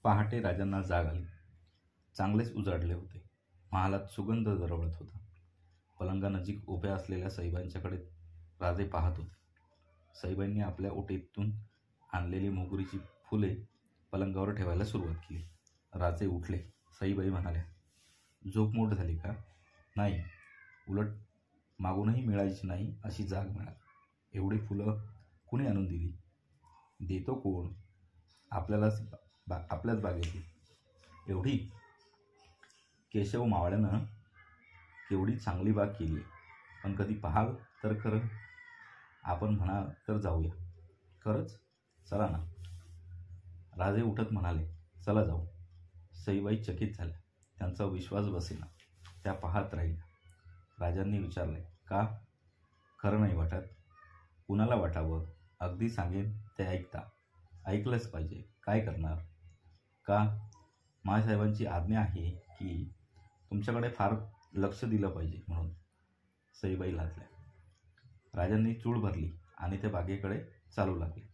पहाटे राजांना जाग आली. चांगलेच उजाडले होते. महालात सुगंध दरवळत होता. पलंगानजीक उभ्या असलेल्या सईबाईंच्याकडे राजे पाहत होते. सईबाईंनी आपल्या ओटीतून आणलेली मोगरीची फुले पलंगावर ठेवायला सुरुवात केली. राजे उठले. सईबाई म्हणाल्या, झोप मोड झाली का? नाही, उलट मागूनही मिळायची नाही अशी जाग मिळाली. एवढी फुलं कुणी आणून दिली? देतो कोण? आपल्याच बागेतील. एवढी? केशव मावळ्यानं केवढी चांगली बाग केली. पण कधी पाहाल तर खरं. आपण म्हणा तर जाऊया. खरंच? चला ना. राजे उठत म्हणाले, चला जाऊ. सईबाई चकित झाल्या. त्यांचा विश्वास बसेना. त्या पाहत राहिल्या. राजांनी विचारले, का? खरं नाही वाटत? कुणाला वाटावं? अगदी सांगेन ते ऐकता. ऐकलंच पाहिजे. काय करणार? का? माँसाहेबांची आज्ञा आहे की तुमच्याकडे फार लक्ष दिलं पाहिजे म्हणून. सईबाई लाजल्या. राजांनी चूळ भरली आणि ते बागेकडे चालू लागले.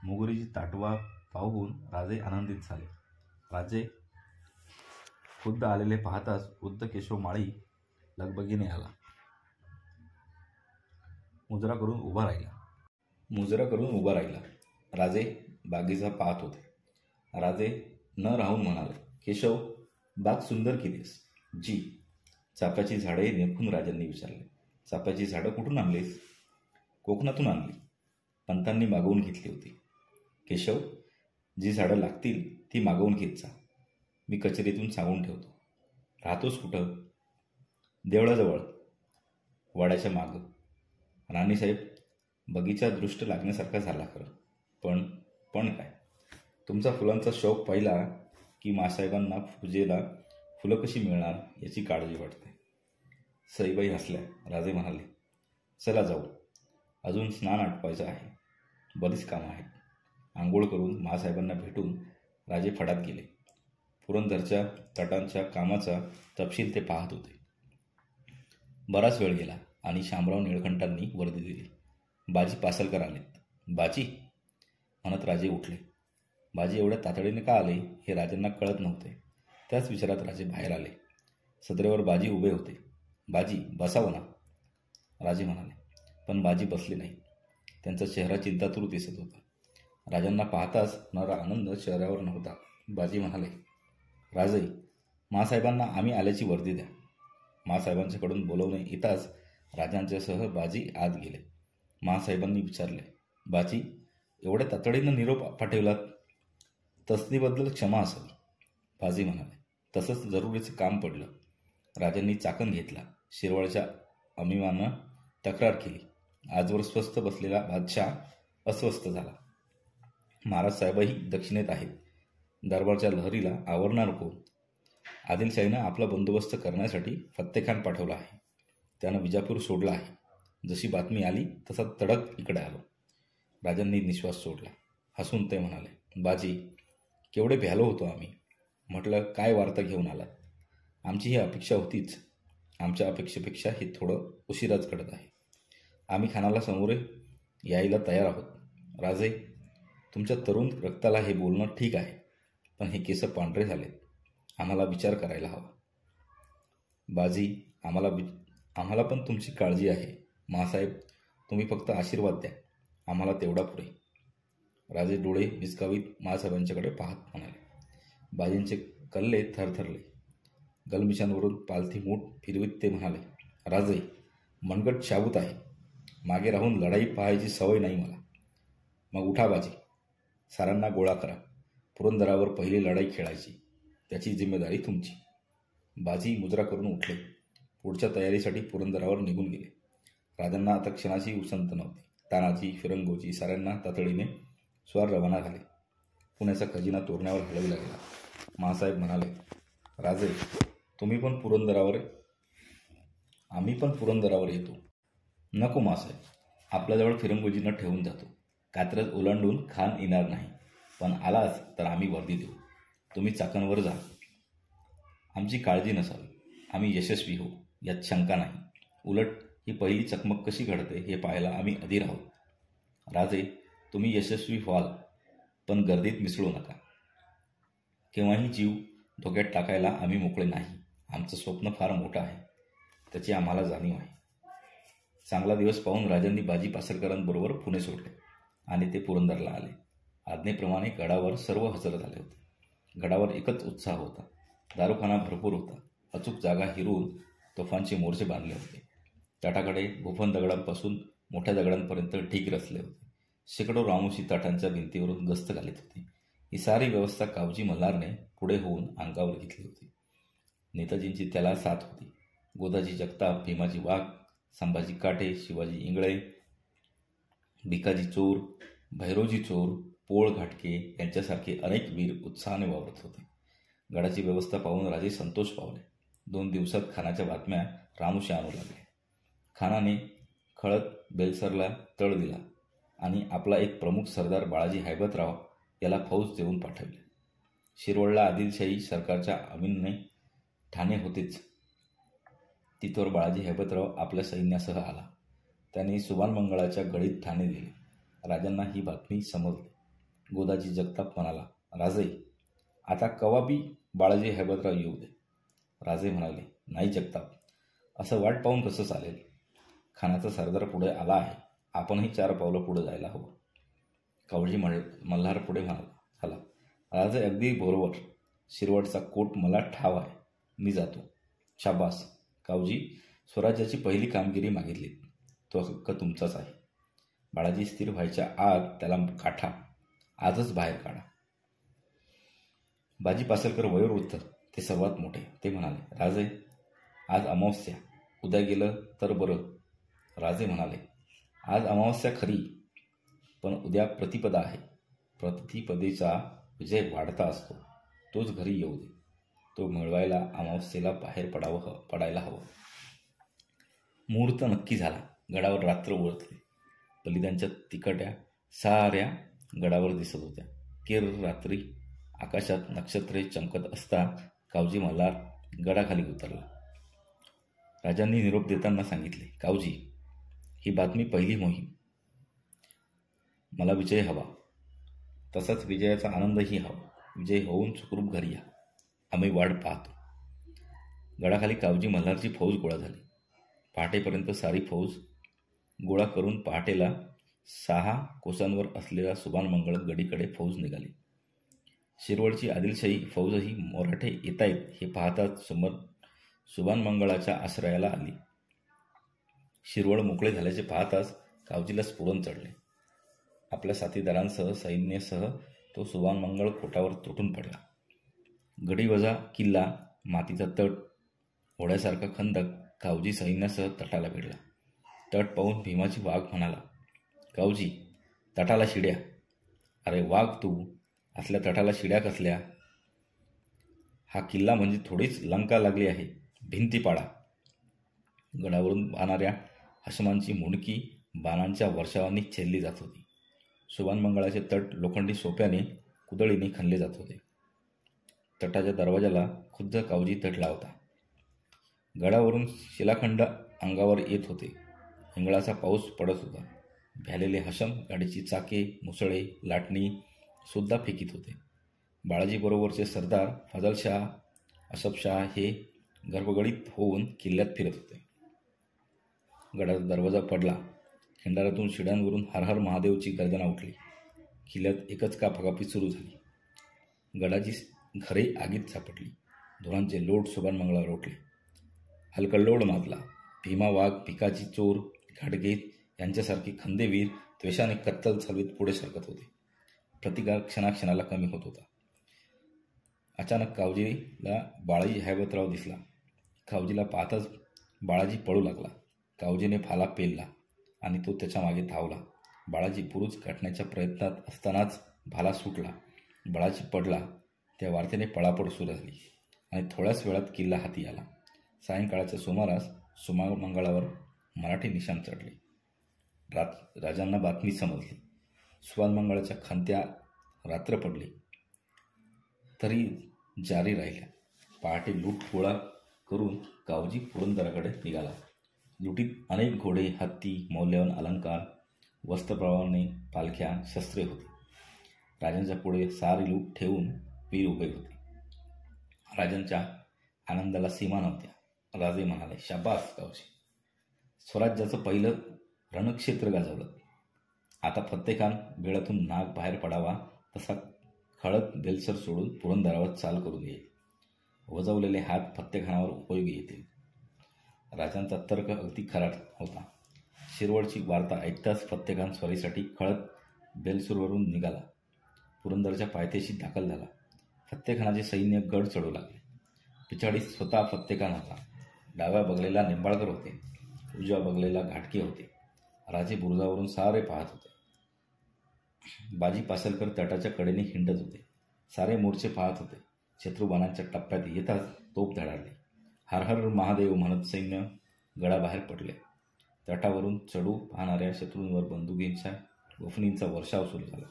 मोगरीची ताटवा पाहून राजे आनंदित झाले. राजे खुद्द आलेले पाहताच वृद्ध केशव माळी लगबगीने आला. मुजरा करून उभा राहिला. राजे बागेचा पाहत होते. राजे न राहून म्हणाले, केशव, बाग सुंदर केलीस. जी. चाफ्याची झाडे नेमकून राजांनी विचारले. चाफ्याची झाडं कुठून आणलीस? कोकणातून आणली. पंतांनी मागवून घेतली होती. केशव, जी झाडं लागतील ती मागवून घेत जा. मी कचेरीतून सांगून ठेवतो. राहतोस कुठं? देवळाजवळ, वाड्याच्या मागं. राणीसाहेब, बगीचा दृष्ट लागण्यासारखा झाला खरं. पण काय? तुमचा फुलांचा शौक पाहिला की माँसाहेबांना पूजेला फुलं कशी मिळणार याची काळजी वाटते. सईबाई हसल्या. राजे म्हणाले, चला जाऊ. अजून स्नान आटपायचं आहे. बरीच कामं आहेत. आंघोळ करून माँसाहेबांना भेटून राजे फडात गेले. पुरंदरच्या तटांच्या कामाचा तपशील ते पाहत होते. बराच वेळ गेला आणि शामराव निळकंठांनी वर्दी दिली. बाजी पासलकर आलेत. बाजी? म्हणत राजे उठले. बाजी एवढ्या तातडीने का आले हे राजांना कळत नव्हते. त्याच विचारात राजे बाहेर आले. सदरेवर बाजी उभे होते. बाजी, बसावं ना, राजे म्हणाले. पण बाजी बसले नाही. त्यांचा चेहरा चिंतातूर दिसत होता. राजांना पाहताच होणारा आनंद चेहऱ्यावर नव्हता. बाजी म्हणाले, राजे, माँसाहेबांना आम्ही आल्याची वर्दी द्या. माँसाहेबांच्याकडून बोलवणे येताच राजांच्यासह बाजी आत गेले. माँसाहेबांनी विचारले, बाजी, एवढ्या तातडीनं निरोप पाठवलात? तसदीबद्दल क्षमा असेल. बाजी म्हणाले, तसंच जरुरीचं काम पडलं. राजांनी चाकण घेतला. शिरवाळच्या अमिमानं तक्रार केली. आजवर स्वस्थ बसलेला बादशाह अस्वस्थ झाला. महाराज साहेबही दक्षिणेत आहेत. दरबारच्या लहरीला आवरणार कोण? आदिलशाहीनं आपला बंदोबस्त करण्यासाठी फत्तेखान पाठवला आहे. त्यानं विजापूर सोडला आहे. जशी बातमी आली तसा तडक इकडे आलो. राजांनी निश्वास सोडला. हसून ते म्हणाले, बाजी, केवढे भ्यालो होतो आम्ही. म्हटलं, काय वार्ता घेऊन आलात? आमची ही अपेक्षा होतीच. आमच्या अपेक्षेपेक्षा हे थोडं उशिराच घडत आहे. आम्ही खानाला समोर यायला तयार आहोत. राजे, तुमच्या तरुण रक्ताला हे बोलणं ठीक आहे, पण हे केस पांढरे झालेत. आम्हाला विचार करायला हवा. बाजी, आम्हाला पण तुमची काळजी आहे. माँसाहेब, तुम्ही फक्त आशीर्वाद द्या. आम्हाला तेवढा पुरे. राजे डोळे विचकावीत माँसाहेबांच्याकडे पाहत म्हणाले. बाजींचे कल्ले थरथरले. गलमिशांवरून पालथी मूठ फिरवीत ते म्हणाले, राजे, मनगट शाबूत आहे. मागे राहून लढाई पाहायची सवय नाही मला. मग उठा बाजी, सारांना गोळा करा. पुरंदरावर पहिली लढाई खेळायची. त्याची जिम्मेदारी तुमची. बाजी मुजरा करून उठले. पुढच्या तयारीसाठी पुरंदरावर निघून गेले. राजांना आता क्षणाची उसंत नव्हती. तानाजी, फिरंगोजी साऱ्यांना तातडीने स्वार रवाना झाले. पुण्याचा खजिना तोरण्यावर हलविला गेला. माँसाहेब म्हणाले, राजे, तुम्ही पण पुरंदरावर? आम्ही पण पुरंदरावर येतो. नको माँसाहेब, आपल्याजवळ फिरंगोजींना ठेवून जातो. कात्रज ओलांडून खान येणार नाही. पण आलाच तर आम्ही वर्दी देऊ. तुम्ही चाकणवर जा. आमची काळजी नसावी. आम्ही यशस्वी होऊ यात शंका नाही. उलट ही पहिली चकमक कशी घडते हे पाहायला आम्ही अधीर आहोत. राजे, तुम्ही यशस्वी व्हाल, पण गर्दीत मिसळू नका. केव्हाही जीव धोक्यात टाकायला आम्ही मोकळे नाही. आमचं स्वप्न फार मोठं आहे, त्याची आम्हाला जाणीव आहे. चांगला दिवस पाहून राजांनी बाजी पासरकरांबरोबर पुणे सोडले आणि ते पुरंदरला आले. आज्ञेप्रमाणे गडावर सर्व हजर झाले होते. गडावर एकच उत्साह होता. दारूखाना भरपूर होता. अचूक जागा हिरवून तोफांचे मोर्चे बांधले होते. तटाकडे गुफन दगडांपासून मोठ्या दगडांपर्यंत ढीग रचले होते. शेकडो रामोशी तटांच्या भिंतीवरून गस्त घालीत होती. ही सारी व्यवस्था कावजी मल्हारने पुढे होऊन अंगावर घेतली होती. नेताजींची त्याला साथ होती. गोदाजी जगताप, भीमाजी वाघ, संभाजी काटे, शिवाजी इंगळे, भिकाजी चोर, भैरोजी चोर, पोळ घाटके यांच्यासारखे अनेक वीर उत्साहाने वावरत होते. गडाची व्यवस्था पाहून राजे संतोष पावले. 2 दिवसात खानाच्या बातम्या रामोशी आणू लागल्या. खानाने खळत बेलसरला तळ दिला आणि आपला एक प्रमुख सरदार बाळाजी हैबतराव याला फौज देऊन पाठवले. शिरवळला आदिलशाही सरकारच्या अमीनने ठाणे होतेच. तिथवर बाळाजी हैबतराव आपल्या सैन्यासह आला. त्याने सुभानमंगळाच्या गडीत ठाणे दिले. राजांना ही बातमी समजली. गोदाजी जगताप म्हणाला, राजे, आता कवाबी बाळाजी हैबतराव येऊ दे. राजे म्हणाले, नाही जगताप, असं वाट पाहून कसं चालेल? खानाचा सरदार पुढे आला आहे. आपणही 4 पावलं पुढे जायला हवं. कावजी मल्हार पुढे म्हणाला, राजे अगदी बरोबर. शिरवटचा कोट मला ठाव आहे. मी जातो. शाबास कावजी, स्वराज्याची पहिली कामगिरी मागितली. तो हक्क तुमचाच आहे. बाळाजी स्थिर व्हायच्या आत त्याला काठा. आजच बाहेर काढा. बाजी पासलकर वयोवृद्ध, ते सर्वात मोठे, ते म्हणाले, राजे, आज अमावस्या. उद्या गेलं तर बरं. राजे म्हणाले, आज अमावस्या खरी, पण उद्या प्रतिपदा आहे. प्रतिपदेचा विजय वाढता असतो. तोच घरी येऊ दे. तो मिळवायला अमावस्येला बाहेर पडायला हवं. मुहूर्त नक्की झाला. गडावर रात्र ओळखली. बलिदानच्या तिकट्या साऱ्या गडावर दिसत होत्या. केर रात्री आकाशात नक्षत्रे चमकत असता कावजी मल्हार गडाखाली उतरला. राजांनी निरोप देताना सांगितले, कावजी, ही बातमी पहिली मोहीम. मला विजय हवा. तसाच विजयाचा आनंदही हवा. विजय होऊन सुखरूप घरी या. आम्ही वाट पाहतो. गडाखाली कावजी मल्हारची फौज गोळा झाली. पहाटेपर्यंत सारी फौज गोळा करून पहाटेला 6 कोसांवर असलेल्या सुभानमंगळ गडीकडे फौज निघाली. शिरवळची आदिलशाही फौजही मराठे येतायत हे पाहताच सुभानमंगळाच्या आश्रयाला आली. शिरवळ मोकळे झाल्याचे पाहताच कावजीला स्फुरण चढले. आपल्या साथीदारांसह सैन्यासह तो सुभानमंगळ कोटावर तुटून पडला. गडीवजा किल्ला, मातीचा तट, ओढ्यासारखा खंदक कावजी सैन्यासह तटाला भिडला. तट पाहून भीमाजी वाघ म्हणाला, कावजी, तटाला शिड्या. अरे वाघ तू, असल्या तटाला शिड्या कसल्या? हा किल्ला म्हणजे थोडीच लंका लागली आहे. भिंती पाडा. गडावरून वाहणाऱ्या हशमांची मुंडकी बाणांच्या वर्षावांनी छेदली जात होती. सुभानमंगळाचे तट लोखंडी सोप्याने कुदळीने खणले जात होते. तटाच्या दरवाजाला खुद्द कावजी तट लावता. गडावरून शिलाखंड अंगावर येत होते. हिंगळाचा पाऊस पडत होता. भ्यालेले हशम गाडीची चाके, मुसळे, लाटणी सुद्धा फेकीत होते. बाळाजीबरोबरचे सरदार फजलशाह, असफशाह हे गर्भगडीत होऊन किल्ल्यात फिरत होते. गडाचा दरवाजा पडला. खिंडारातून शिड्यांवरून हर हर महादेवची गर्जना उठली. किल्ल्यात एकच कापाकापी सुरू झाली. गडाची घरे आगीत सापडली. धुरांचे लोट सुभानमंगळावर उठले. हलकल्लोळ माजला. भीमा वाघ, भिकाजी चोर, घाटगे यांच्यासारखे खंदेवीर त्वेषाने कत्तल चालवीत पुढे सरकत होते. प्रतिकार क्षणाक्षणाला कमी होत होता. अचानक कावजीला बाळाजी हैबतराव दिसला. कावजीला पाहताच बाळाजी पळू लागला. कावजीने भाला पेलला आणि तो त्याच्या मागे धावला. बाळाजी बुरुज गाठण्याच्या प्रयत्नात असतानाच भाला सुटला. बाळाजी पडला. त्या वार्तेने पळापळ सुरू झाली आणि थोड्याच वेळात किल्ला हाती आला. सायंकाळच्या सुमारास सुभानमंगळावर मराठी निशाण चढले. राजांना बातमी समजली. सुभानमंगळाच्या खंत्या रात्र पडली तरी जारी राहिल्या. पहाटे लूट गोळा करून कावजी पुरंदराकडे निघाला. लुटीत अनेक घोडे, हत्ती, मौल्यवान अलंकार, वस्त्रप्रवाहाने, पालख्या, शस्त्रे होती. राजांच्या पुढे सारी लूट ठेवून वीर उभे होते. राजांच्या आनंदाला सीमा नव्हत्या. राजे म्हणाले, शाबास गावचे, स्वराज्याचं पहिलं रणक्षेत्र गाजवलं. आता फत्तेखान बेळातून नाग बाहेर पडावा तसा खळत बेलसर सोडून पुरंदरावर चाल करून येईल. वजवलेले हात फत्तेखानावर उपयोगी येतील. राजांचा तर्क अगदी खरा होता. शिरवळची वार्ता ऐकताच फत्तेखान स्वारीसाठी खळत बेलसूरवरून निघाला. पुरंदरच्या पायथ्याशी दाखल झाला. फत्तेखानाचे सैन्य गड चढू लागले. पिछाडीत स्वतः फत्तेखान होता. डाव्या बगलेला निंबाळकर होते, उजव्या बगलेला घाटके होते. राजे बुरुजावरून सारे पाहत होते. बाजी पासलकर तटाच्या कडेने हिंडत होते. सारे मोर्चे पाहत होते. शत्रुबाणांच्या टप्प्यात येताच तोप धडाडली. हर हर महादेव म्हणत सैन्य गडाबाहेर पडले. तटावरून चढू पाहणाऱ्या शत्रूंवर बंदुकींच्या गोफणींचा वर्षाव सुरू झाला.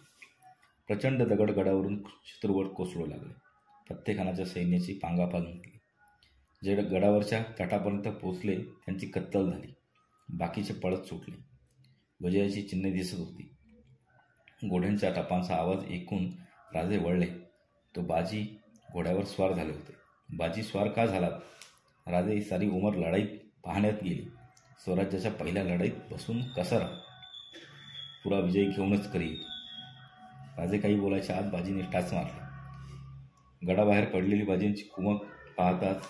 प्रचंड दगड गडावरून शत्रूवर कोसळू लागले. फत्तेखानाच्या सैन्याची पांगापांग घातली. जे गडावरच्या तटापर्यंत पोचले त्यांची कत्तल झाली. बाकीचे पळत सुटले. विजयाची चिन्हे दिसत होती. घोड्यांच्या टापांचा आवाज ऐकून राजे वळले. तो बाजी घोड्यावर स्वार झाले होते. बाजी स्वार का झाला? राजे सारी उमर लढाईत पाहण्यात गेली. स्वराज्याच्या पहिल्या लढाईत बसून कसा राहा, पुरा विजय घेऊनच करी. राजे काही बोलायच्या आत बाजीने टाच मारले. गडाबाहेर पडलेली बाजींची कुमक पाहताच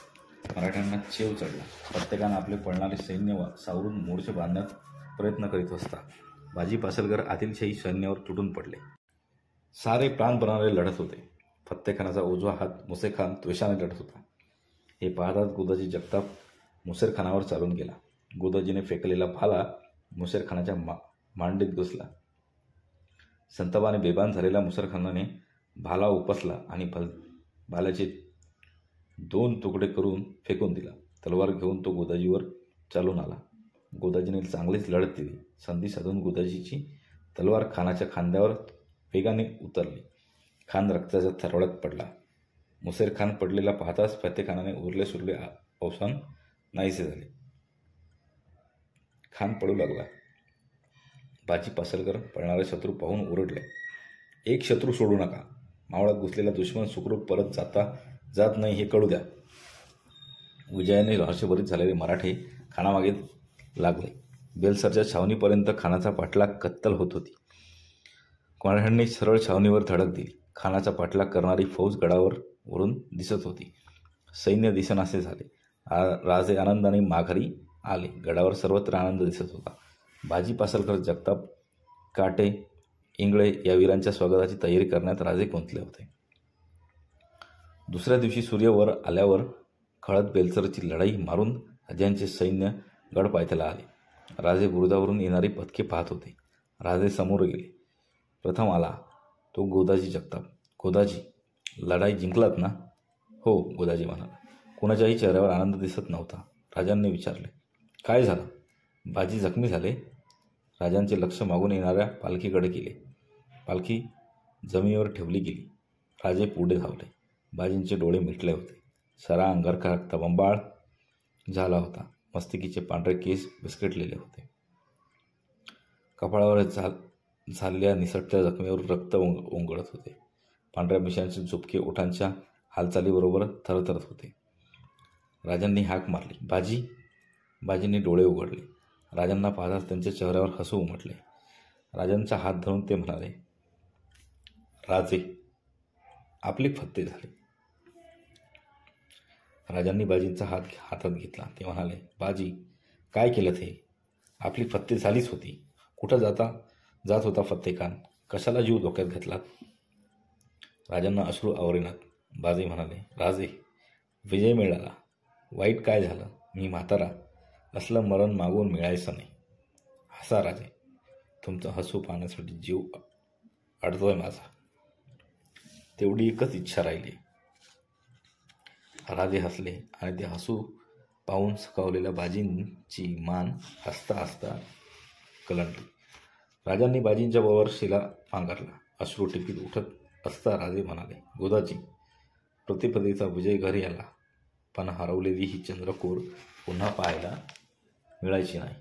मराठ्यांना चेव चढला. प्रत्येकानं आपले पळणारे सैन्य सावरून मोर्चे बांधण्यात प्रयत्न करीत असता बाजी पासलकर आदिलशाही सैन्यावर तुटून पडले. सारे प्राणपणाने लढत होते. फत्तेखानाचा उजवा हात मुसेखान त्वेषाने लढत होता. हे पाहताच गोदाजी जगताप मुसेरखानावर चालून गेला. गोदाजीने फेकलेला भाला मुसेरखानाच्या मांडीत घुसला. संतापाने बेभान झालेल्या मुसेरखानाने भाला उपसला आणि भाल्याचे 2 तुकडे करून फेकून दिला. तलवार घेऊन तो गोदाजीवर चालून आला. गोदाजीने चांगलीच लढत दिली. संधी साधून गोदाजीची तलवार खानाच्या खांद्यावर वेगाने उतरली. खान रक्ताच्या थरवड्यात पडला. मुसेरखान पडलेला पाहताच फत्तेखानाने उरले सुरले अवसान नाहीसे झाले. खान पडू लागला. बाजी पासलकर पळणारे शत्रू पाहून ओरडले, एक शत्रू सोडू नका. मावळात घुसलेला दुश्मन सुखरूप परत जात नाही हे कळू द्या. विजयाने रहस्यभरीत झालेले मराठे खानामागे लागले. बेलसरच्या छावणीपर्यंत खानाचा पाठलाग कत्तल होत होती. मराठ्यांनी सरळ छावणीवर धडक दिली. खानाचा पाठलाग करणारी फौज गडावर वरून दिसत होती. सैन्य दिसेनासे झाले. राजे आनंदाने माघारी आले. गडावर सर्वत्र आनंद दिसत होता. बाजी पासलकर, जगताप, काटे, इंगळे या वीरांच्या स्वागताची तयारी करण्यात राजे गुंतले होते. दुसऱ्या दिवशी सूर्य वर आल्यावर खळत बेलसरची लढाई मारून राजांचे सैन्य गड पायथ्याला आले. राजे बुरुजावरून येणारी पथके पाहत होते. राजे समोर गेले. प्रथम आला तो गोदाजी जगताप. गोदाजी, लढाई जिंकलात ना? हो, गोदाजी म्हणाला. कोणाच्याही चेहऱ्यावर आनंद दिसत नव्हता. राजांनी विचारले, काय झालं? बाजी जखमी झाले? राजांचे लक्ष मागून येणाऱ्या पालखीकडे गेले. पालखी जमिनीवर ठेवली गेली. राजे पुढे धावले. बाजींचे डोळे मिटले होते. सारा अंगारखा रक्तबंबाळ झाला होता. मस्तकीचे पांढरे केस बिस्कटलेले होते. कपाळावर झालेल्या निसटत्या जखमेवर रक्त ओंगळत होते. पांढऱ्या मिशांचे झुपके ओठांच्या हालचालीबरोबर थरथरत होते. राजांनी हाक मारली, बाजी. बाजींनी डोळे उघडले. राजांना पाहताच त्यांच्या चेहऱ्यावर हसू उमटले. राजांचा हात धरून ते म्हणाले, राजे, आपले फत्ते झाले. राजांनी बाजींचा हात हातात घेतला. ते म्हणाले, बाजी, काय केलं ते? आपली फत्ते झालीच होती. कुठं जात होता फत्तेखान? कशाला जीव धोक्यात घेतलात? राजांना अश्रू आवरेनात. बाजी म्हणाले, राजे, विजय मिळाला. वाईट काय झालं? मी म्हातारा. असलं मरण मागून मिळायचं नाही. हसा राजे. तुमचं हसू पाहण्यासाठी जीव अडतोय माझा. तेवढी एकच इच्छा राहिली. राजे हसले आणि ते हसू पाहून सकावलेल्या बाजींची मान हसता हसता कलंडली. राजांनी बाजींच्या बरोबर शिला पांघरला. अश्रू टिपीत उठत असता राजे म्हणाले, गोदाजी, प्रतिपदेचा विजय घरी आला, पण हरवलेली ही चंद्रकोर पुन्हा पाहायला मिळायची नाही.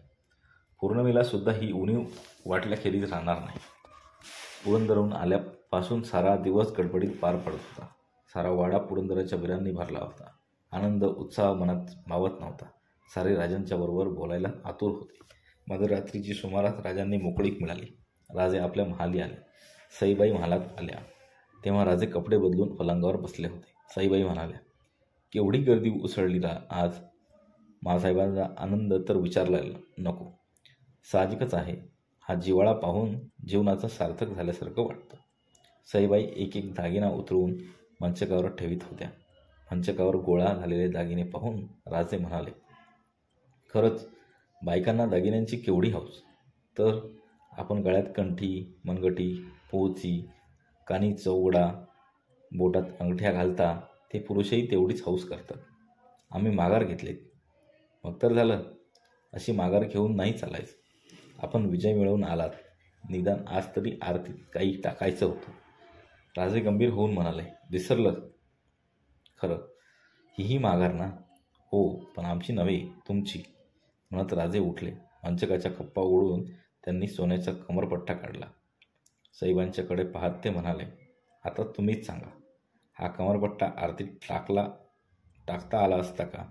पौर्णिमेला सुद्धा ही उणीव वाटल्याखेरीज राहणार नाही. पुरंदरहून आल्यापासून सारा दिवस गडबडीत पार पडत होता. सारा वाडा पुरंदराच्या वीरांनी भरला होता. आनंद उत्साह मनात मावत नव्हता. सारे राजांच्या बरोबर बोलायला आतुर होते. मध्यरात्रीची सुमारास राजांनी मोकळीक मिळाली. राजे आपल्या महाली आले. सईबाई महालात आल्या तेव्हा राजे कपडे बदलून पलंगावर बसले होते. सईबाई म्हणाल्या, केवढी गर्दी उसळली आज. मासाहेबांचा आनंद तर विचारला नको. साहजिकच आहे. हा जिव्हाळा पाहून जीवनाचं सार्थक झाल्यासारखं वाटतं. सईबाई एक एक दागिना उतरवून मंचकावर ठेवीत होत्या. मंचकावर गोळा झालेले दागिने पाहून राजे म्हणाले, खरंच बायकांना दागिन्यांची केवढी हौस. तर आपण गळ्यात कंठी, मनगटी, पोची, कानी चौगडा, बोटात अंगठ्या घालता ते पुरुषही तेवढीच हौस करतात. आम्ही माघार घेतलेत. मग तर झालं. अशी माघार घेऊन नाही चालायचं. आपण विजय मिळवून आलात. निदान आज तरी आरतीत काही टाकायचं होतं. राजे गंभीर होऊन म्हणाले, विसरलं खरं. ही माघार ना. हो, पण आमची नव्हे, तुमची. म्हणत राजे उठले. मंचकाच्या कप्पा ओढून त्यांनी सोन्याचा कमरपट्टा काढला. सईबांच्याकडे पाहत ते म्हणाले, आता तुम्हीच सांगा, हा कमरपट्टा आरतीत टाकता आला असता का?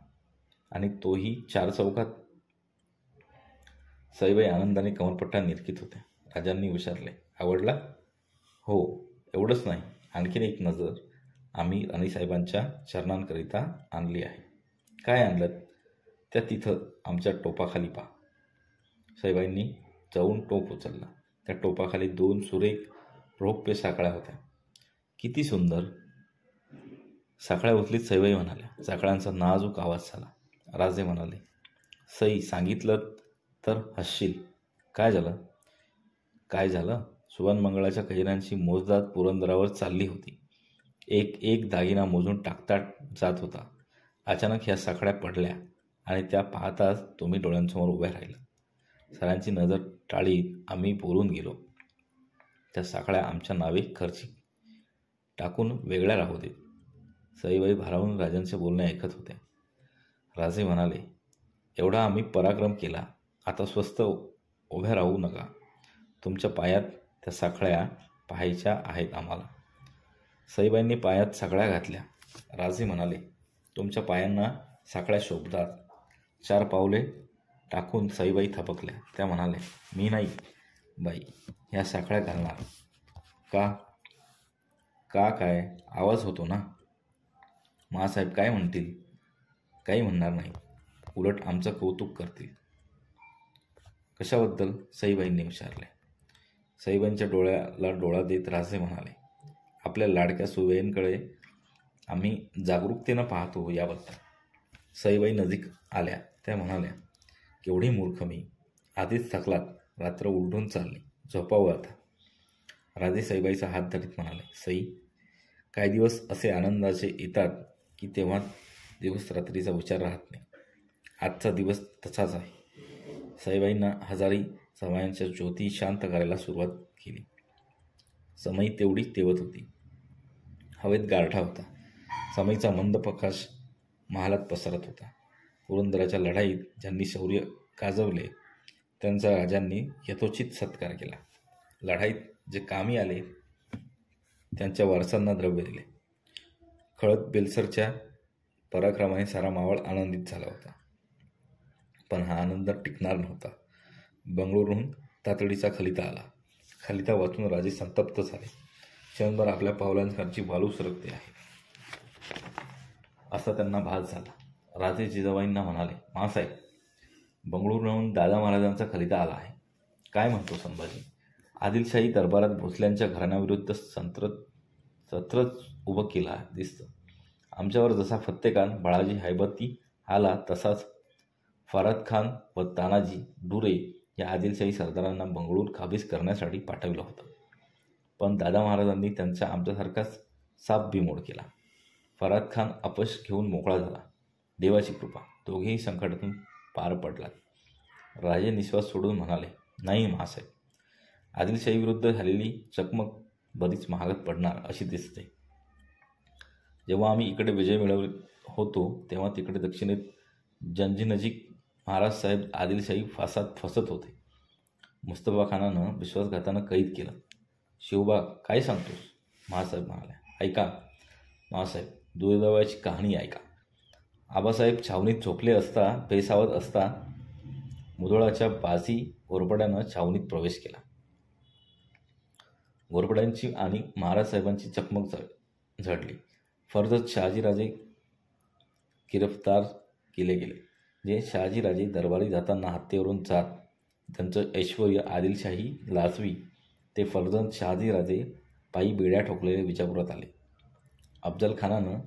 आणि तोही 4 चौकात. सईबाई आनंदाने कमरपट्टा निरखित होत्या. राजांनी विचारले, आवडला? हो, एवढंच नाही, आणखीन एक नजर आम्ही राणीसाहेबांच्या चरणांकरिता आणली आहे. काय आणलं? त्या तिथं आमच्या टोपाखाली पहा. सईबाईंनी जाऊन टोप उचलला. त्या टोपाखाली 2 सुरेख रौप्य साखळ्या होत्या. किती सुंदर. साखळ्या उचलीत सईबाई म्हणाल्या. साखळ्यांचा नाजूक आवाज झाला. राजे म्हणाले, सई, सांगितलं तर हसशील. काय झालं? काय झालं? सुवर्णमंगळाच्या कैऱ्यांची मोजदाद पुरंदरावर चालली होती. एक एक दागिना मोजून टाकता जात होता. अचानक ह्या साखळ्या पडल्या आणि त्या पाहताच तुम्ही डोळ्यांसमोर उभ्या राहिला. सरांची नजर टाळीत आम्ही बोलून गेलो. त्या साखळ्या आमच्या नावे खर्ची टाकून वेगळ्या राहू देत. सईबाई भारावून राजांचे बोलणे ऐकत होत्या. राजे म्हणाले, एवढा आम्ही पराक्रम केला. आता स्वस्थ उभ्या राहू नका. तुमच्या पायात त्या साखळ्या पाहायच्या आहेत आम्हाला. सईबाईंनी पायात साखळ्या घातल्या. राजे म्हणाले, तुमच्या पायांना साखळ्या शोभतात. 4 पावले टाकून सईबाई थपकल्या. त्या म्हणाल्या, मी नाही बाई, ह्या साखळ्या घालणार. का? का काय? आवाज होतो ना. मासाहेब काय म्हणतील? काही म्हणणार नाही. उलट आमचं कौतुक करतील. कशाबद्दल? सईबाईंनी विचारले. सईबाईंच्या डोळ्याला डोळा देत राजे म्हणाले, आपल्या लाडक्या सुवेईंकडे आम्ही जागरूकतेनं पाहतो याबद्दल. सईबाई नजीक आल्या. त्या म्हणाल्या, केवढी मूर्ख मी. आधीच थकलात. रात्र उलटून चालली. झोपावं आता. राजे सईबाईचा हात धरीत म्हणाले, सई, काही दिवस असे आनंदाचे येतात की तेव्हा दिवस रात्रीचा विचार राहत नाही. आजचा दिवस तसाच आहे. सईबाईंना हजारी समयांच्या ज्योती शांत करायला सुरुवात केली. समई तेवढीच तेवत होती. हवेत गारठा होता. समईचा मंद प्रकाश महालात पसरत होता. पुरंदराच्या लढाईत ज्यांनी शौर्य गाजवले त्यांचा राजांनी यथोचित सत्कार केला. लढाईत जे कामी आले त्यांच्या वारसांना द्रव्य दिले. खळत बेलसरच्या पराक्रमाने सारा मावळ आनंदित झाला होता. पण हा आनंद टिकणार नव्हता. बंगळुरूहून तातडीचा खलिता आला. खलिता वाचून राजे संतप्त झाले. क्षणभर आपल्या पावलांखालची वालू सरकते आहे असा त्यांना भास झाला. राजे जिजाबाईंना म्हणाले, मासाहेब, बंगळुरूहून दादा महाराजांचा खलिता आला आहे. काय म्हणतो संभाजी? आदिलशाही दरबारात भोसल्यांच्या घराण्याविरुद्ध सत्रच उभं केला दिसतं. आमच्यावर जसा फत्तेखान बाळाजी हैबती आला तसाच फराद खान व तानाजी डुरे या आदिलशाही सरदारांना बंगळूर काबीज करण्यासाठी पाठविलं होतं. पण दादा महाराजांनी त्यांचा आमच्यासारखाच साप बिमोड केला. फराद खान अपयश घेऊन मोकळा झाला. देवाची कृपा, दोघेही संकटातून पार पडलात. राजे निश्वास सोडून म्हणाले, नाही मासाहेब, आदिलशाहीविरुद्ध झालेली चकमक बरीच महागात पडणार अशी दिसते. जेव्हा आम्ही इकडे विजय मिळवत होतो तेव्हा तिकडे दक्षिणेत जंजीनजीक महाराज साहेब आदिलशाही फासात फसत होते. मुस्तफा खानानं विश्वासघातानं कैद केलं. शिवबा, काय सांगतोस? महासाहेब म्हणाले, ऐका, मासाहेब, दुर्दैवाची कहाणी ऐका. आबासाहेब छावणीत झोपले असता बेसावत असता मुधोळाच्या बाजी घोरपड्यानं छावणीत प्रवेश केला. घोरपड्यांची आणि महाराजसाहेबांची चकमक झडली. फर्जत शहाजीराजे गिरफ्तार केले गेले. जे शहाजीराजे दरबारी जाताना हत्तीवरून जात त्यांचं ऐश्वर्य आदिलशाही लाजवी ते फर्जत शहाजीराजे पायी बेड्या ठोकलेले विजापुरात आले. अफजलखानानं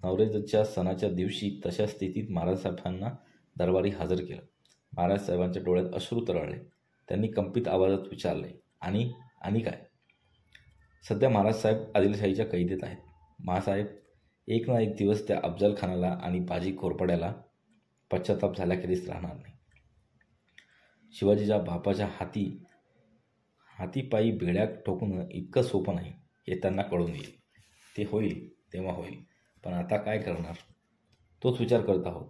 नवरेजच्या सणाच्या दिवशी तशा स्थितीत महाराजसाहेबांना दरबारी हजर केलं. महाराजसाहेबांच्या डोळ्यात अश्रू तरळले. त्यांनी कंपित आवाजात विचारले, आणि काय? सध्या महाराजसाहेब आदिलशाहीच्या कैदेत आहेत. मासाहेब, एक ना एक दिवस त्या अफजलखानाला आणि बाजी घोरपड्याला पश्चाताप झाल्याखेरीज राहणार नाही. शिवाजीच्या बापाच्या हाती पायी बेड्या ठोकणं इतकं सोपं नाही हे त्यांना कळून येईल. ते होईल तेव्हा होईल. पण आता काय करणार? तोच विचार करत आहोत,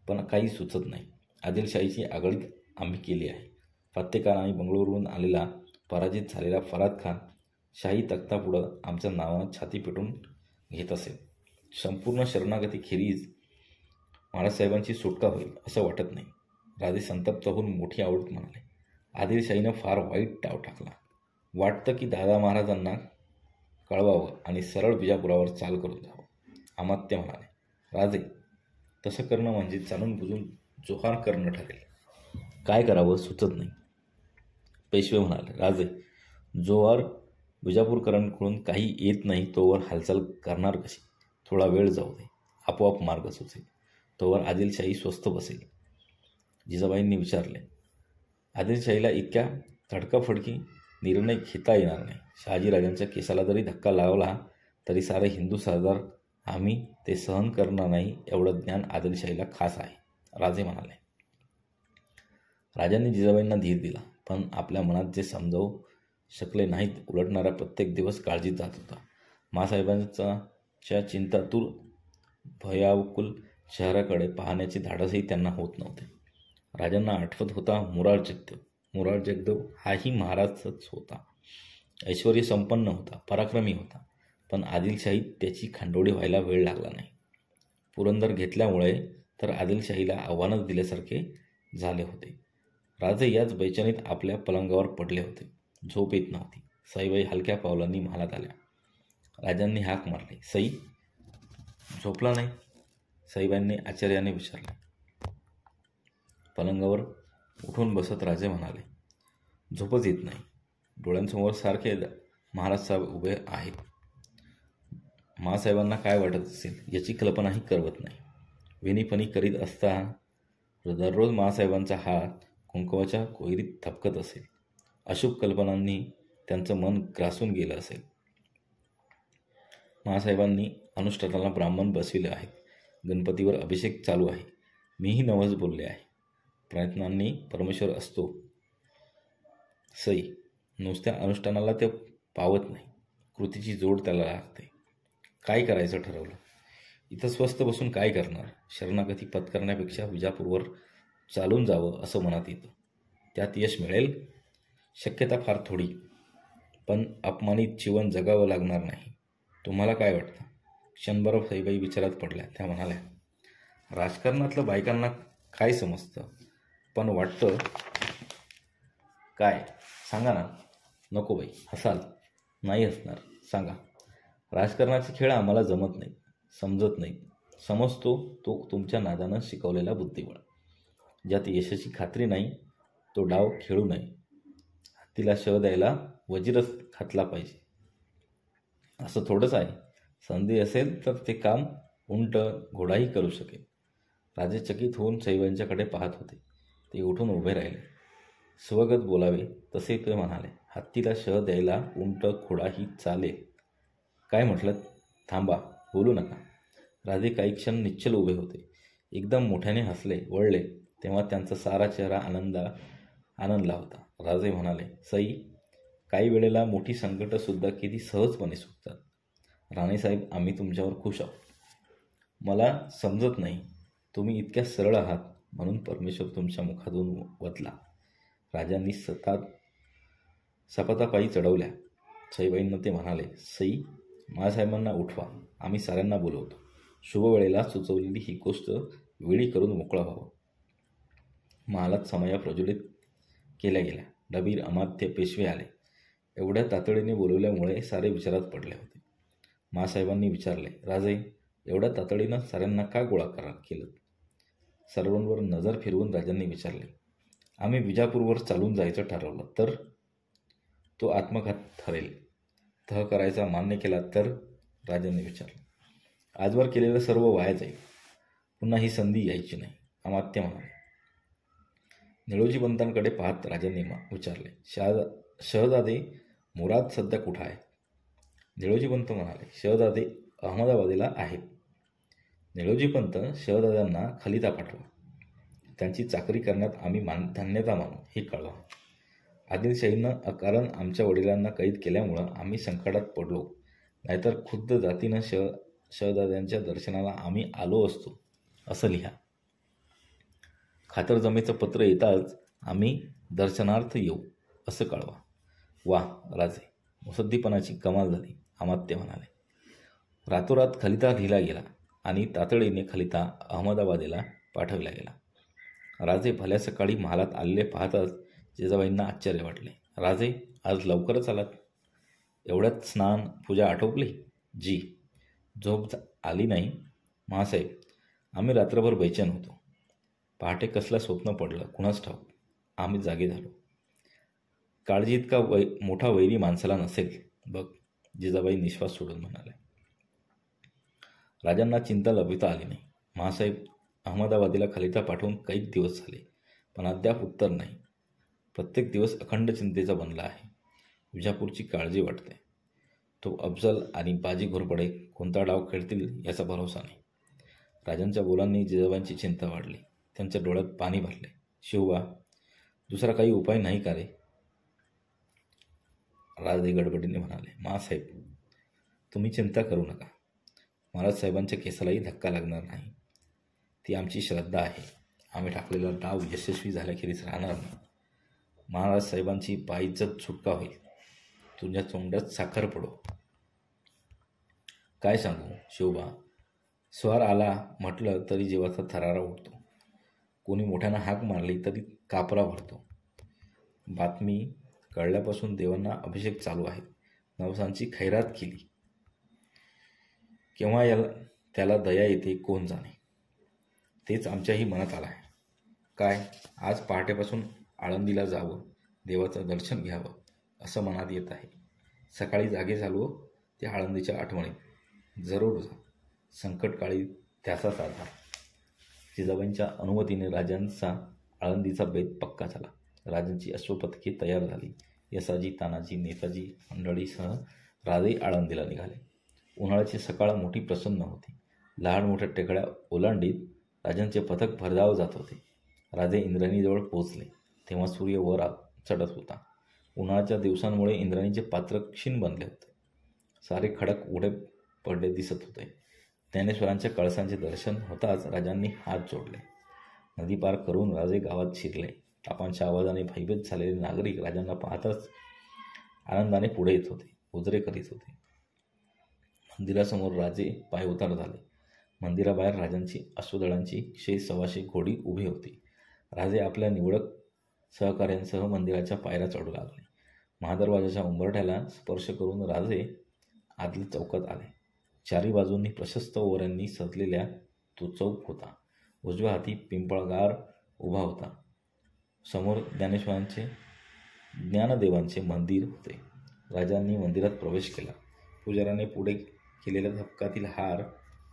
पण काही सुचत नाही. आदिलशाहीची आघाडी आम्ही केली आहे. फत्तेखान आणि बंगळुरूहून आलेला पराजित झालेला फराद खान शाही तख्तापुढं आमच्या नावानं छाती पेटून घेत असेल. संपूर्ण शरणागतीखेरीज महाराजसाहेबांची सुटका होईल असं वाटत नाही. राजे संतप्त होऊन मोठी आवडत म्हणाले, आदिलशाहीनं फार वाईट डाव टाकला. वाटतं की दादा महाराजांना कळवावं आणि सरळ विजापुरावर चाल करून जावं. अमात्य म्हणाले, राजे, तसं करणं म्हणजे जाणून बुजून जोहार करणं ठरेल. काय करावं सुचत नाही. पेशवे म्हणाले, राजे, जोहार विजापूरकरांकडून काही येत नाही तोवर हालचाल करणार कशी? थोडा वेळ जाऊ दे, आपोआप मार्ग सुचेल. तोवर आदिलशाही स्वस्थ बसेल. जिजाबाईंनी विचारले, आदिलशाहीला इतक्या तडकाफडकी निर्णय घेता येणार नाही. शहाजीराजांच्या केसाला जरी धक्का लावला तरी सारे हिंदू सरदार आम्ही ते सहन करणार नाही एवढं ज्ञान आदिलशाहीला खास आहे. राजे म्हणाले. राजांनी जिजाबाईंना धीर दिला, पण आपल्या मनात जे समजावू शकले नाहीत उलटणारा प्रत्येक दिवस काळजीत जात होता. मासाहेबांच्या चिंतातूर भयाकुल शहराकडे पाहण्याचे धाडसही त्यांना होत नव्हते. राजांना आठवत होता मुरार जगदेव हाही महाराजच होता. ऐश्वर्य संपन्न होता, पराक्रमी होता. पण आदिलशाहीत त्याची खांडोळी व्हायला वेळ लागला नाही. पुरंदर घेतल्यामुळे तर आदिलशाहीला आव्हानच दिल्यासारखे झाले होते. राजे याच बेचैनीत आपल्या पलंगावर पडले होते. झोप येत नव्हती. सईबाई हलक्या पावलांनी महालात आल्या. राजांनी हाक मारली, सई, झोपला नाही? सईबाईंनी आश्चर्याने विचारले. पलंगावर उठून बसत राजे म्हणाले, झोपच येत नाही. डोळ्यांसमोर सारखे महाराज साहेब उभे आहेत. महासाहेबांना काय वाटत असेल याची कल्पनाही करवत नाही. विनीपणी करीत असता दररोज महासाहेबांचा हात कुंकवाच्या कोयरीत थपकत असेल. अशुभ कल्पनांनी त्यांचं मन ग्रासून गेलं असेल. महासाहेबांनी अनुष्ठानाला ब्राह्मण बसविले आहेत. गणपतीवर अभिषेक चालू आहे. मीही नवस बोलले आहे. प्रयत्नांनी परमेश्वर असतो. सई, नुसत्या अनुष्ठानाला ते पावत नाही. कृतीची जोड त्याला लागते. काय करायचं ठरवलं? इथं स्वस्थ बसून काय करणार? शरणागती पत्करण्यापेक्षा विजापूरवर चालून जावं असं मनात येतं. त्यात यश मिळेल? शक्यता फार थोडी. पण अपमानित जीवन जगावं लागणार नाही. तुम्हाला काय वाटतं? क्षणभर सईबाई विचारात पडल्या. त्या म्हणाल्या, राजकारणातलं बायकांना काय समजतं? पण वाटतं काय? सांगा ना. नको बाई, हसाल. नाही हसणार. सांगा. राजकारणाचे खेळ आम्हाला जमत नाही, समजत नाही. समजतो तो तुमच्या नादानं शिकवलेला बुद्धिबळ. ज्यात यशाची खात्री नाही तो डाव खेळू नये. हत्तीला शह द्यायला वजीरच घातला पाहिजे असं थोडंच आहे. संधी असेल तर ते काम उंट घोडाही करू शकेल. राजे चकित होऊन सईबाईंच्याकडे पाहत होते. ते उठून उभे राहिले. स्वगत बोलावे तसे ते म्हणाले, हत्तीला शह द्यायला उंट घोडाही चालेल. काय म्हटलं? थांबा, बोलू नका. राजे काही क्षण निश्चल उभे होते. एकदम मोठ्याने हसले, वळले तेव्हा त्यांचा सारा चेहरा आनंदला होता. राजे म्हणाले, सई, काही वेळेला मोठी संकटंसुद्धा किती सहजपणे सुटतात. राणेसाहेब, आम्ही तुमच्यावर खुश आहोत. मला समजत नाही, तुम्ही इतक्या सरळ आहात म्हणून परमेश्वर तुमच्या मुखातून वतला. राजांनी सपातापायी चढवल्या. सईबाईंना ते म्हणाले, सई, महासाहेबांना उठवा. आम्ही साऱ्यांना बोलवतो. शुभ वेळेला सुचवलेली ही गोष्ट वेळी करून मोकळा व्हावं. महालात समया प्रज्वलित केल्या गेल्या. डबीर, अमात्य, पेशवे आले. एवढ्या तातडीने बोलवल्यामुळे सारे विचारात पडले होते. मासाहेबांनी विचारले, राजे, एवढ्या तातडीनं साऱ्यांना का गोळा केलं? सर्वांवर नजर फिरवून राजांनी विचारले. आम्ही विजापूरवर चालून जायचं ठरवलं तर? तो आत्मघात ठरेल. तह करायचा मान्य केला तर? राजांनी विचारलं. आजवर केलेलं सर्व वाया जाईल. पुन्हा ही संधी यायची नाही, अमात्य म्हणाले. निळोजीपंतांकडे पाहत राजांनी विचारले, शहजादे मुराद सध्या कुठं आहे? निळोजीपंत म्हणाले, शहजादे अहमदाबादेला आहेत. निळोजीपंत, शहजाद्यांना खलिता पाठवा. त्यांची चाकरी करण्यात आम्ही धन्यता मानू हे कळवा. आदिलशाहीनं अकारण आमच्या वडिलांना कैद केल्यामुळं आम्ही संकटात पडलो, नाहीतर खुद्द जातीनं शहजाद्यांच्या दर्शनाला आम्ही आलो असतो असं लिहा. खातरजमेचं पत्र येताच आम्ही दर्शनार्थ येऊ असं कळवा. वा राजे, मुसद्दीपणाची कमाल झाली, अमात्य म्हणाले. रातोरात खलिता लिहिला गेला आणि तातडीने खलिता अहमदाबादेला पाठवला गेला. राजे भल्या सकाळी महालात आलेले पाहताच जिजाबाईंना आश्चर्य वाटले. राजे, आज लवकरच आलात? एवढ्यात स्नान पूजा आटोपली? जी. झोप आली नाही? महासाहेब, आम्ही रात्रभर बेचैन होतो. पहाटे कसलं स्वप्न पडलं कुणाच ठाऊक. आम्ही जागे झालो. काळजी इतका मोठा वैरी माणसाला नसेल बघ, जिजाबाई निश्वास सोडून म्हणाले. राजांना चिंता लपिता आली नाही. महासाहेब, अहमदाबादेला खलिता पाठवून काही दिवस झाले, पण अद्याप उत्तर नाही. प्रत्येक दिवस अखंड चिंतेचा बनला आहे. विजापूरची काळजी वाटते. तो अफजल आणि बाजी घोरपडे कोणता डाव खेळतील याचा भरोसा नाही. राजांच्या बोलांनी जिजाबाईंची चिंता वाढली. त्यांच्या डोळ्यात पाणी भरले. शिवबा, दुसरा काही उपाय नाही का रे? राजे गडबडीने म्हणाले, मासाहेब, तुम्ही चिंता करू नका. महाराज साहेबांच्या केसालाही धक्का लागणार नाही. ती आमची श्रद्धा आहे. आम्ही टाकलेला डाव यशस्वी झाल्याखेरीज राहणार नाही. महाराज साहेबांची पायीज्जत सुटका होईल. तुझ्या तोंडात साखर पडो. काय सांगू शिवबा, स्वार आला म्हटलं तरी जीवाचा थरारा उठतो. कोणी मोठ्यानं हाक मारली तरी कापरा भरतो. बातमी कळल्यापासून देवांना अभिषेक चालू आहेत. नवसांची खैरात केली. केव्हा त्याला दया येते कोण जाणे. तेच आमच्याही मनात आलं आहे. काय, आज पहाटेपासून आळंदीला जावं, देवाचं दर्शन घ्यावं असं मनात येत आहे. सकाळी जागे झालो ते आळंदीच्या आठवणीत. जरूर जा. संकटकाळी त्याचा साधा. जिजाबाईंच्या अनुमतीने राजांचा आळंदीचा बेत पक्का झाला. राजांची अश्वपथके तयार झाली. यसाजी, तानाजी, नेताजी मंडळीसह राजे आळंदीला निघाले. उन्हाळ्याची सकाळ मोठी प्रसन्न होती. लहान मोठ्या टेकड्या ओलांडीत राजांचे पथक भरधाव जात होते. राजे इंद्रायणीजवळ पोहोचले तेव्हा सूर्य वर चढत होता. उन्हाळ्याच्या दिवसांमुळे इंद्रायणीचे पात्र क्षीण बनले होते. सारे खडक उघडे पडले दिसत होते. ज्ञानेश्वरांच्या कळसांचे दर्शन होताच राजांनी हात जोडले. नदी पार करून राजे गावात शिरले. टापांच्या आवाजाने भयभीत झालेले नागरिक राजांना पाहताच आनंदाने पुढे येत होते, उजरे करीत होते. मंदिरासमोर राजे पायउतार झाले. मंदिराबाहेर राजांची अश्वदळांची 100-125 घोडी उभी होती. राजे आपल्या निवडक सहकाऱ्यांसह मंदिराच्या पायऱ्या चढू लागले. महादरवाजाच्या उंबरठ्याला स्पर्श करून राजे आतल्या चौकात आले. चारी बाजूंनी प्रशस्त ओऱ्यांनी सजलेल्या तो चौक होता. उजव्या हाती पिंपळगार उभा होता. समोर ज्ञानदेवांचे मंदिर होते. राजांनी मंदिरात प्रवेश केला. पुजाऱ्याने पुढे केलेल्या धपकातील हार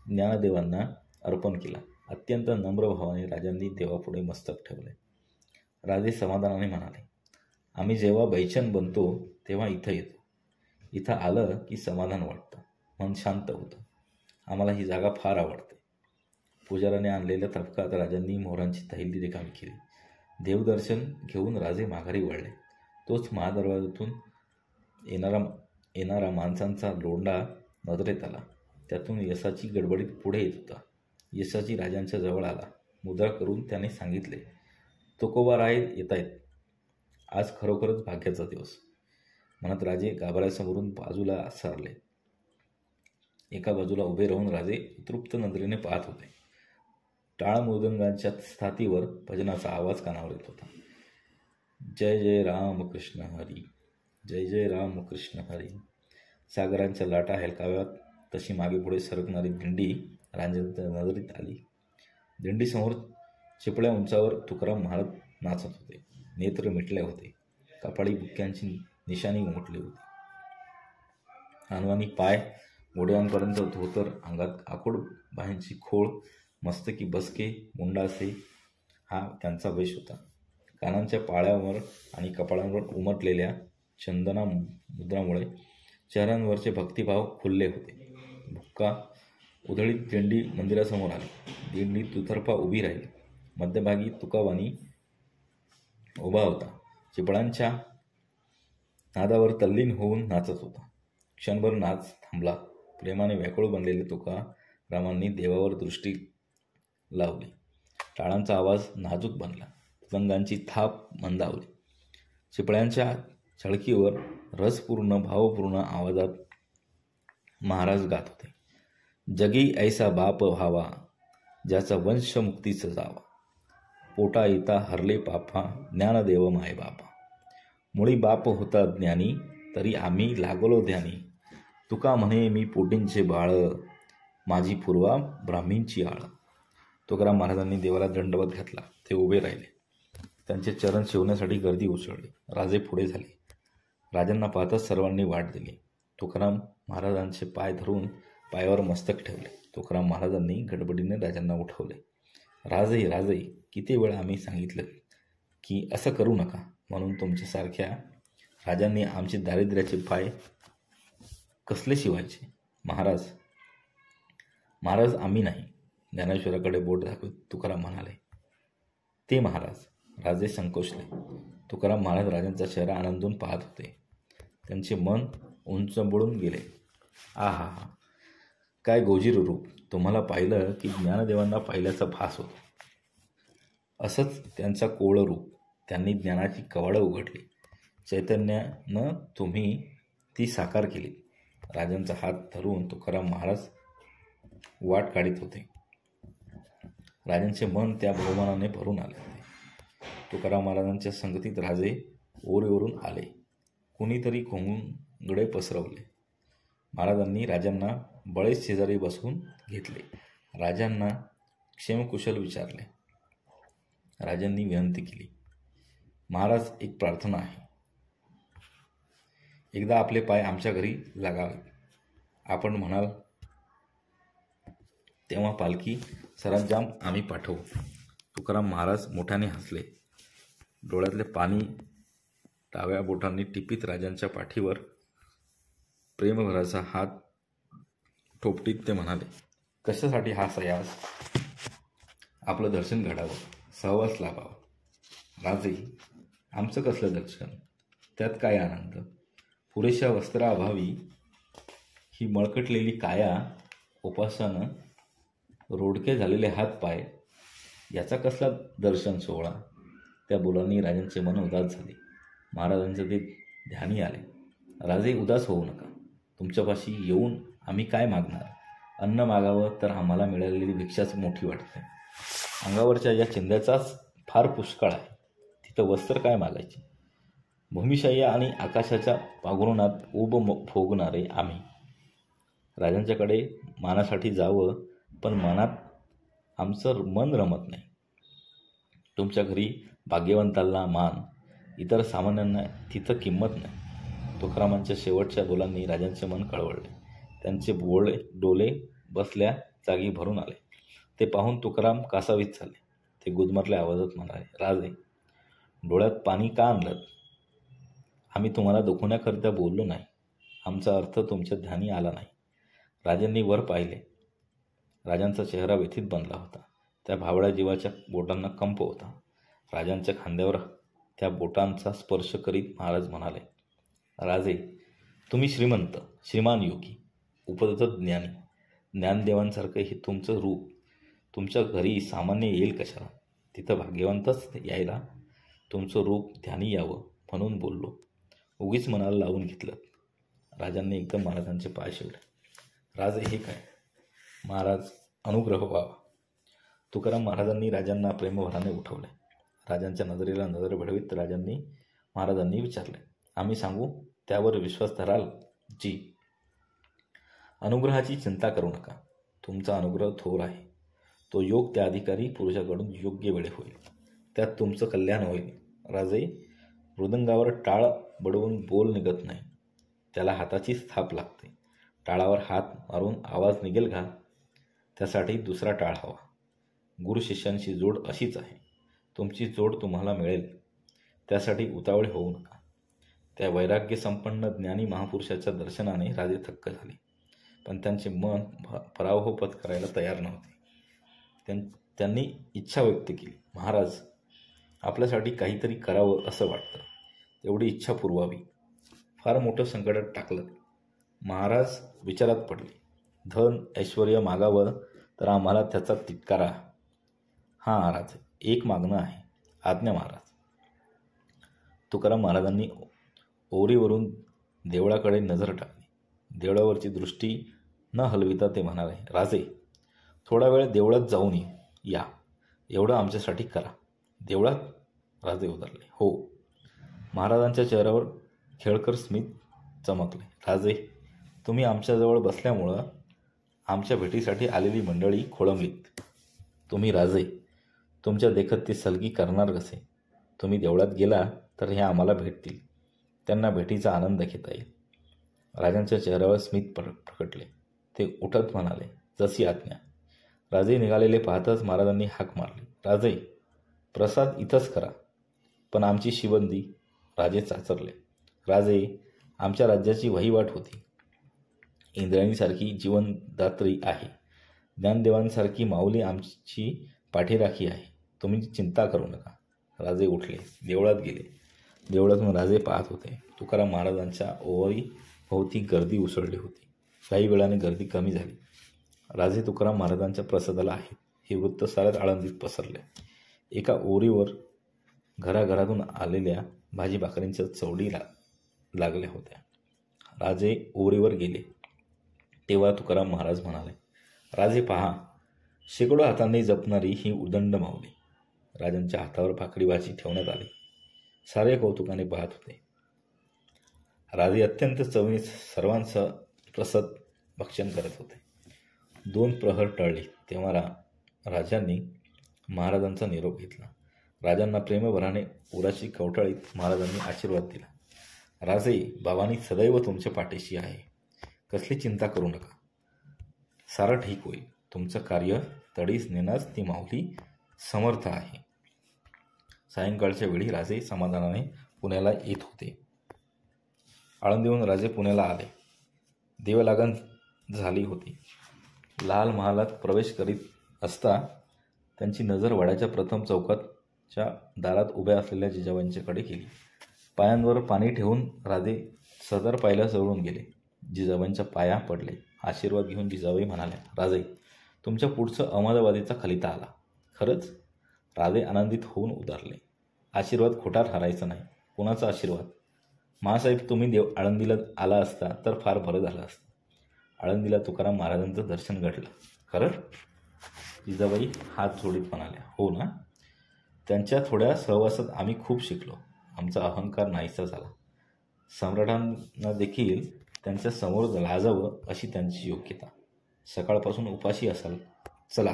ज्ञानदेवांना अर्पण केला. अत्यंत नम्र भावाने राजांनी देवापुढे मस्तक ठेवले. राजे समाधानाने म्हणाले, आम्ही जेव्हा बैचन बनतो तेव्हा इथं येतो. इथं आलं की समाधान वाटतं, मन शांत होतं. आम्हाला ही जागा फार आवडते. पुजाऱ्याने आणलेल्या तबकात राजांनी मोहरांची तैली रिकामी केली. देवदर्शन घेऊन राजे माघारी वळले. तोच महादरवाजातून येणारा माणसांचा लोंढा नजरेत आला. त्यातून यसाची गडबडीत पुढे येत होता. यसाची राजांच्या जवळ आला. मुद्रा करून त्याने सांगितले, तुकोबाराय येत आहेत. आज खरोखरच भाग्याचा दिवस. म्हणत राजे गाभाऱ्यासमोरून बाजूला सारले. एका बाजूला उभे राहून राजे तृप्त नजरेने पाहत होते. टाळ मृदंगाच्या स्थातीवर भजनाचा आवाज कानावर येत होता. जय जय राम कृष्ण हरी, जय जय राम कृष्ण हरी. सागरांच्या लाटा हेलकाव्यात तशी मागे पुढे सरकणारी दिंडी राजांच्या नजरेत आली. दिंडीसमोर चिपळ्या उंचावर तुकाराम महाराज नाचत होते. नेत्र मिटले होते. कपाळी बुक्क्यांची निशाणी उमटली होती. अनवाणी पाय गोड्यांपर्यंत धोतर, अंगात आखूड बाह्यांची खोळ, मस्तकी बसके, मुंडासे हा त्यांचा वेश होता. कानांच्या पाळ्यावर आणि कपाळांवर उमटलेल्या चंदना मुद्रामुळे चेहऱ्यांवरचे भक्तिभाव खुलले होते. भुक्का उधळीत दिंडी मंदिरासमोर आली. दिंडी दुतर्फा उभी राहिली. मध्यभागी तुकाबानी उभा होता. चिपळांच्या नादावर तल्लीन होऊन नाचत होता. क्षणभर नाच थांबला. प्रेमाने व्याकुळ बनलेले तुकारामांनी देवावर दृष्टी लावली. टाळांचा आवाज नाजूक बनला. मृदंगांची थाप मंदावली. चिपळ्यांच्या छळकीवर रसपूर्ण भावपूर्ण आवाजात महाराज गात होते. जगी ऐसा बाप व्हावा, ज्याचा वंश मुक्तीचा जावा. पोटा येता हरले पापा, ज्ञानदेव माय बापा. मुळी बाप होता ज्ञानी, तरी आम्ही लागलो ध्यानी. तुका म्हणे मी पोटींचे बाळ, माझी पूर्वा ब्राह्मींची आळ. तुकाराम महाराजांनी देवाला दंडवत घातला. ते उभे राहिले. त्यांचे चरण शिवण्यासाठी गर्दी उसळली. राजे पुढे झाले. राजांना पाहताच सर्वांनी वाट दिली. तुकाराम महाराजांचे पाय धरून पायावर मस्तक ठेवले. तुकाराम महाराजांनी गडबडीने राजांना उठवले. राजे राजे, किती वेळा आम्ही सांगितलं की असं करू नका म्हणून. तुमच्यासारख्या राजांनी आमचे दारिद्र्याचे पाय कसले शिवायचे? महाराज महाराज आम्ही नाही. ज्ञानेश्वराकडे बोट दाखवत तुकाराम म्हणाले. ते महाराज. राजे संकोचले. तुकाराम महाराज राजांचा चेहरा आनंदून पाहत होते. त्यांचे मन उंचबळून गेले. आहा हा, काय गोजीर रूप. तुम्हाला पाहिलं की ज्ञानदेवांना पाहिल्याचा भास होतो. असंच त्यांचा कोळ रूप. त्यांनी ज्ञानाची कवाडं उघडली. चैतन्यानं तुम्ही ती साकार केली. राजांचा हात धरून तुकाराम महाराज वाट काढीत होते. राजांचे मन त्या बहुमानाने भरून आले होते. तुकाराम महाराजांच्या संगतीत राजे ओरीवरून आले. कुणीतरी घोंगडे पसरवले. महाराजांनी राजांना बळेच शेजारी बसवून घेतले. राजांना क्षेमकुशल विचारले. राजांनी विनंती केली. महाराज, एक प्रार्थना आहे. एकदा आपले पाय आमच्या घरी लागावे. आपण म्हणाल तेव्हा पालखी सरंजाम आम्ही पाठवू. तुकाराम महाराज मोठ्याने हसले. डोळ्यातले पाणी डाव्या बोटांनी टिपीत राजांच्या पाठीवर प्रेमभराचा हात ठोपटीत ते म्हणाले. कशासाठी हा सयास? आपलं दर्शन घडावं, सहवास लाभावा. राजे, आमचं कसलं दर्शन? त्यात काय आनंद? पुरेशा वस्त्राअभावी ही मळकटलेली काया, उपासानं रोडके झालेले हातपाय, याचा कसला दर्शन सोहळा? त्या बोलांनी राजांचे मन उदास झाले. महाराजांचे ते ध्यानी आले. राजे, उदास होऊ नका. तुमच्यापाशी येऊन आम्ही काय मागणार? अन्न मागावं तर आम्हाला मिळालेली भिक्षाच मोठी वाटते. अंगावरच्या या चिंध्याचाच फार पुष्कळ आहे. तिथं वस्त्र काय मागायचे? भूमिशय्या आणि आकाशाच्या पांघरुणात उब फोगणारे आम्ही. राजांच्याकडे मानासाठी जावं, पण मनात आमचं मन रमत नाही. तुमच्या घरी भाग्यवंतांना मान, इतर सामान्यांना तिथं किंमत नाही. तुकारामांच्या शेवटच्या बोलांनी राजांचे मन कळवळले. त्यांचे डोले बसल्या जागी भरून आले. ते पाहून तुकाराम कासावीस झाले. ते गुदमरल्या आवाजात म्हणाले. राजे, डोळ्यात पाणी का आणलं? आम्ही तुम्हाला दुखवण्याकरिता बोललो नाही. आमचा अर्थ तुमच्या ध्यानी आला नाही. राजांनी वर पाहिले. राजांचा चेहरा व्यथित बनला होता. त्या भावड्या जीवाच्या बोटांना कंप होता. राजांच्या खांद्यावर त्या बोटांचा स्पर्श करीत महाराज म्हणाले. राजे, तुम्ही श्रीमंत, श्रीमान योगी, उपदत ज्ञानी. ज्ञानदेवांसारखं हे तुमचं रूप तुमच्या घरी सामान्य येईल कशाला? तिथं भाग्यवंतच यायला तुमचं रूप ध्यानी यावं म्हणून बोललो. उगीच मनाला लावून घेतलं. राजांनी एकदम महाराजांचे पाय शिवले. राजे हे काय? महाराज अनुग्रह व्हावा. तुकाराम महाराजांनी राजांना प्रेमभराने उठवले. राजांच्या नजरेला नजर भिडवीत महाराजांनी विचारले, आम्ही सांगू त्यावर विश्वास धराल? जी. अनुग्रहाची चिंता करू नका. तुमचा अनुग्रह थोर आहे. तो योग त्या अधिकारी पुरुषाकडून योग्य वेळे होईल. त्यात तुमचं कल्याण होईल. राजे, मृदंगावर टाळ बडवून बोल निघत नाही. त्याला हाताचीच थाप लागते. टाळावर हात मारून आवाज निघेल का? त्यासाठी दुसरा टाळ हवा. गुरु शिष्यांची जोड अशीच आहे. तुमची जोड तुम्हाला मिळेल. त्यासाठी उतावळे होऊ नका. त्या वैराग्य संपन्न ज्ञानी महापुरुषाच्या दर्शनाने राजे थक्क झाले. पण त्यांचे मन पराभव पत्करायला तयार नव्हते. त्यांनी इच्छा व्यक्त केली, महाराज, आपल्यासाठी काहीतरी करावं असं वाटतं. तेवढी इच्छा पुरवावी. फार मोठं संकटात टाकलं. महाराज विचारात पडले. धन ऐश्वर्य मागावं तर आम्हाला त्याचा तिटकारा. हां महाराज, एक मागणं आहे. आज्ञा महाराज. तुकाराम महाराजांनी ओरीवरून देवळाकडे नजर टाकली. देवळावरची दृष्टी न हलविता ते म्हणाले, राजे, थोडा वेळ देवळात जाऊन या. एवढं आमच्यासाठी करा. देवळात? राजे उतरले. हो. महाराजांच्या चेहऱ्यावर खेळकर स्मित चमकले. राजे, तुम्ही आमच्याजवळ बसल्यामुळं आमच्या भेटीसाठी आलेली मंडळी खोळंबलीत. तुम्ही राजे, तुमच्या देखत ती सलगी करणार कसे? तुम्ही देवळात गेला तर हे आम्हाला भेटतील. त्यांना भेटीचा आनंद घेता येईल. राजांच्या चेहऱ्यावर स्मित प्रकटले. ते उठत म्हणाले, जशी आज्ञा. राजे निघालेले पाहताच महाराजांनी हाक मारली, राजे, प्रसाद इथंच करा. पण आमची शिबंदी? राजे चाचरले. राजे, आमच्या राज्याची वहिवाट होती. इंद्रायणीसारखी जीवनदात्री आहे. ज्ञानदेवांसारखी माऊली आमची पाठीराखी आहे. तुम्ही चिंता करू नका. राजे उठले. देवळात गेले. देवळातून राजे पाहत होते. तुकाराम महाराजांच्या ओवारी भोवती गर्दी उसळली होती. काही वेळाने गर्दी कमी झाली. राजे तुकाराम महाराजांच्या प्रसादाला आहेत हे वृत्त साऱ्याच आळंदीत पसरले. एका ओरीवर घराघरातून आलेल्या भाजी भाकरींच्या चवडी लागल्या होत्या. राजे ओरीवर गेले तेव्हा तुकाराम महाराज म्हणाले, राजे पहा, शेकडो हातांनी जपणारी ही उदंड माऊली. राजांच्या हातावर भाकरी भाजी ठेवण्यात आली. सारे कौतुकाने पाहत होते. राजे अत्यंत चवीने सर्वांचं प्रसाद भक्षण करत होते. 2 प्रहर टळले तेव्हा राजांनी महाराजांचा निरोप घेतला. राजांना प्रेमभराने उराची कवटाळीत महाराजांनी आशीर्वाद दिला. राजे, बाबांनी सदैव तुमच्या पाठीशी आहे. कसली चिंता करू नका. सारं ठीक होईल. तुमचं कार्य तडीस नेण्यास ती माऊली समर्थ आहे. सायंकाळच्या वेळी राजे समाधानाने पुण्याला येत होते. आळंदीहून राजे पुण्याला आले. देवलागण झाली होती. लाल महालात प्रवेश करीत असता त्यांची नजर वाड्याच्या प्रथम चौकातच्या दारात उभ्या असलेल्या जिजाबाईंच्याकडे गेली. पायांवर पाणी ठेवून राजे सदर पायला चढून गेले. जिजाबाईंच्या पाया पडले. आशीर्वाद घेऊन जिजाबाई म्हणाल्या, राजे, तुमच्या पुढचं अहमदाबादीचा खलिता आला. खरंच? राजे आनंदित होऊन उदारले. आशीर्वाद खोटा ठरायचा नाही. कुणाचा आशीर्वाद? महासाहेब, तुम्ही आळंदीला आला असता तर फार बरं झालं असतं. आळंदीला तुकाराम महाराजांचं दर्शन घडलं. खरं? जिजाबाई हात जोडीत म्हणाल्या, हो ना. त्यांच्या थोड्या सहवासात आम्ही खूप शिकलो. आमचा अहंकार नाहीसा झाला. सम्राटांना देखील त्यांच्या समोर लाजावं अशी त्यांची योग्यता. सकाळपासून उपाशी असाल. चला.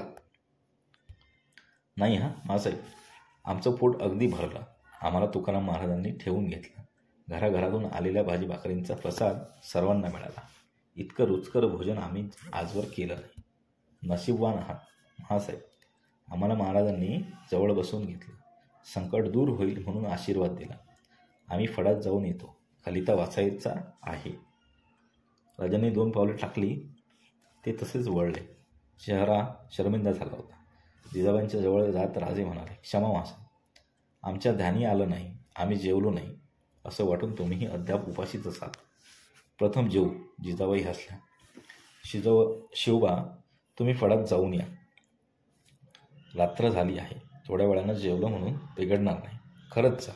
नाही महासाहेब, आमचं पोट अगदी भरलं. आम्हाला तुकाराम महाराजांनी ठेवून घेतलं. घराघरातून आलेल्या भाजी भाकरींचा प्रसाद सर्वांना मिळाला. इतकं रुचकर भोजन आम्ही आजवर केलं नाही. नशीबवान आहात महासाहेब. आम्हाला महाराजांनी जवळ बसवून घेतलं. संकट दूर होईल म्हणून आशीर्वाद दिला. आम्ही फडात जाऊन येतो. खलिता वाचायचा आहे. राजांनी 2 पावले टाकली. ते तसेच वळले. चेहरा शर्मिंदा झाला होता. जिजाबाईंच्या जवळ जात राजे म्हणाले, क्षमा महासाहेब, आमच्या ध्यानी आलं नाही. आम्ही जेवलो नाही. असं वाटून तुम्हीही अद्याप उपाशीच असाल. प्रथम जेवू. जिजाबाई हसल्या. शिवबा, तुम्ही फडात जाऊन या. रात्र झाली आहे. थोड्या वेळानं जेवलं म्हणून बिघडणार नाही. खरंच जा.